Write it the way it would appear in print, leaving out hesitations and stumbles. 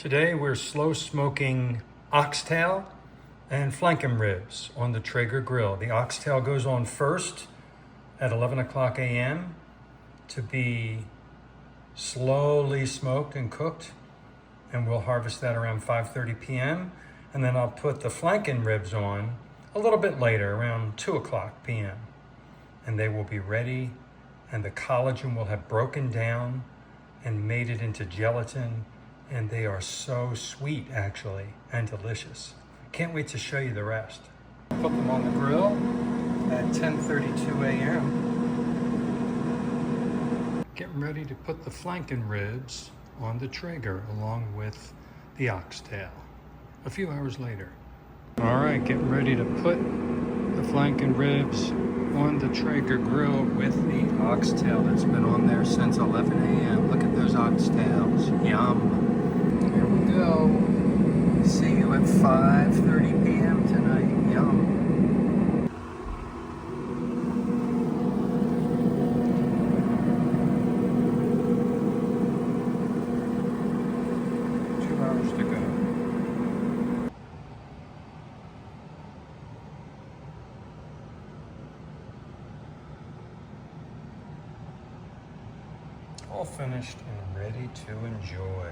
Today we're slow smoking oxtail and flanken ribs on the Traeger grill. The oxtail goes on first at 11 o'clock a.m. to be slowly smoked and cooked, and we'll harvest that around 5:30 p.m. And then I'll put the flanken ribs on a little bit later, around 2 o'clock p.m. And they will be ready, and the collagen will have broken down and made it into gelatin, and they are so sweet actually and delicious. Can't wait to show you the rest. Put them on the grill at 10:32 a.m. Getting ready to put the flanken ribs on the Traeger along with the oxtail a few hours later. All right, getting ready to put the flanken ribs on the Traeger grill with the oxtail that's been on there since 11 a.m. Look at those oxtails, yum. Here we go. See you at 5:30 p.m. tonight, yum. To go. All finished and ready to enjoy.